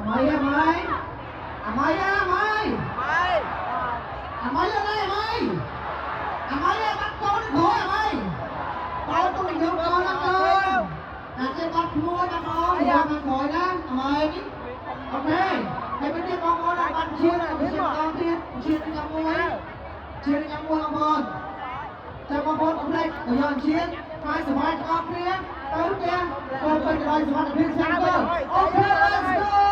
mày à mày à mày à mày à mày lên đây mày à mày à bắt con nó khỏi à mày con tôi mình không con lắm con đặt cho bắt mua bắt con giờ mà khỏi đó à mày ok mày bên kia con là bắt chia là chia con chia đi nhắm môi chia đi nhắm môi con cho con cũng đây bây giờ chia hai sợi vai con kia tới kia con bên đây sợi vai phía sau cơ ok let's go